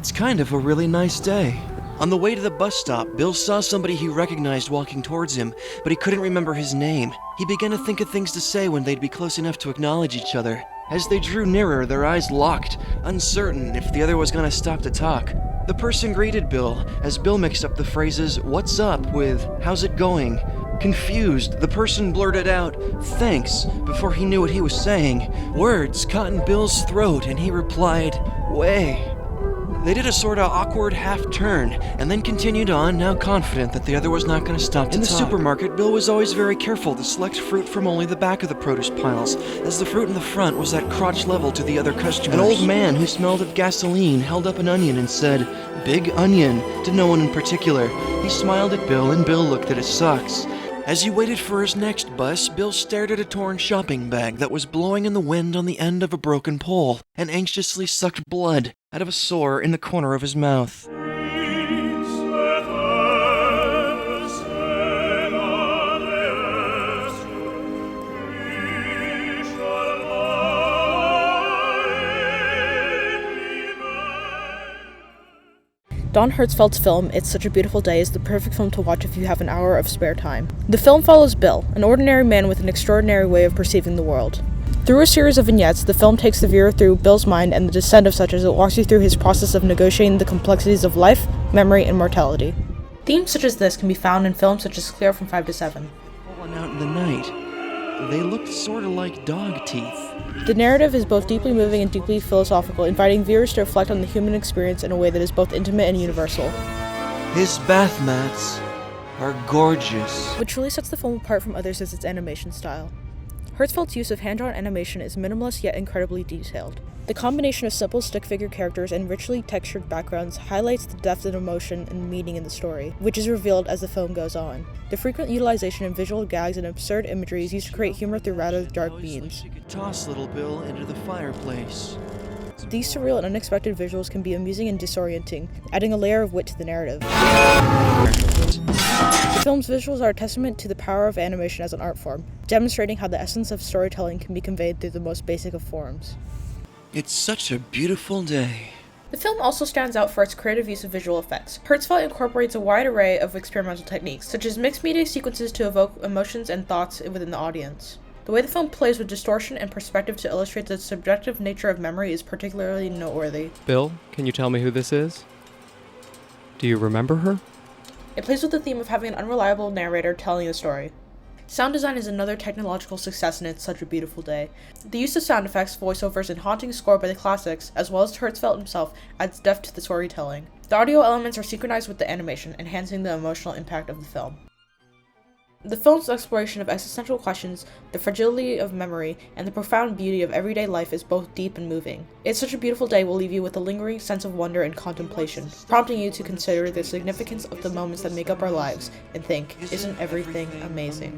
It's kind of a really nice day. On the way to the bus stop, Bill saw somebody he recognized walking towards him, but he couldn't remember his name. He began to think of things to say when they'd be close enough to acknowledge each other. As they drew nearer, their eyes locked, uncertain if the other was gonna stop to talk. The person greeted Bill, as Bill mixed up the phrases, "What's up?" with "How's it going?" Confused, the person blurted out, "Thanks," before he knew what he was saying. Words caught in Bill's throat, and he replied, "Way." They did a sorta awkward half-turn, and then continued on, now confident that the other was not going to stop to talk. In the supermarket, Bill was always very careful to select fruit from only the back of the produce piles, as the fruit in the front was at crotch level to the other customers. An old man who smelled of gasoline held up an onion and said, "Big onion," to no one in particular. He smiled at Bill, and Bill looked at his socks. As he waited for his next bus, Bill stared at a torn shopping bag that was blowing in the wind on the end of a broken pole, and anxiously sucked blood out of a sore in the corner of his mouth. Don Hertzfeldt's film, It's Such a Beautiful Day, is the perfect film to watch if you have an hour of spare time. The film follows Bill, an ordinary man with an extraordinary way of perceiving the world. Through a series of vignettes, the film takes the viewer through Bill's mind and the descent of such as it walks you through his process of negotiating the complexities of life, memory, and mortality. Themes such as this can be found in films such as Clear from 5 to 7. Falling out in the night. They looked sorta like dog teeth. The narrative is both deeply moving and deeply philosophical, inviting viewers to reflect on the human experience in a way that is both intimate and universal. His bath mats are gorgeous. What truly sets the film apart from others is its animation style. Hertzfeldt's use of hand-drawn animation is minimalist yet incredibly detailed. The combination of simple stick figure characters and richly textured backgrounds highlights the depth and emotion and meaning in the story, which is revealed as the film goes on. The frequent utilization of visual gags and absurd imagery is used to create humor through rather dark memes. Toss little Bill into the fireplace. These surreal and unexpected visuals can be amusing and disorienting, adding a layer of wit to the narrative. The film's visuals are a testament to the power of animation as an art form, demonstrating how the essence of storytelling can be conveyed through the most basic of forms. It's such a beautiful day. The film also stands out for its creative use of visual effects. Hertzfeldt incorporates a wide array of experimental techniques, such as mixed media sequences to evoke emotions and thoughts within the audience. The way the film plays with distortion and perspective to illustrate the subjective nature of memory is particularly noteworthy. Bill, can you tell me who this is? Do you remember her? It plays with the theme of having an unreliable narrator telling the story. Sound design is another technological success in It's Such a Beautiful Day. The use of sound effects, voiceovers, and haunting score by the classics, as well as Hertzfeldt himself, adds depth to the storytelling. The audio elements are synchronized with the animation, enhancing the emotional impact of the film. The film's exploration of existential questions, the fragility of memory, and the profound beauty of everyday life is both deep and moving. It's Such a Beautiful Day will leave you with a lingering sense of wonder and contemplation, prompting you to consider the significance of the moments that make up our lives and think, isn't everything amazing?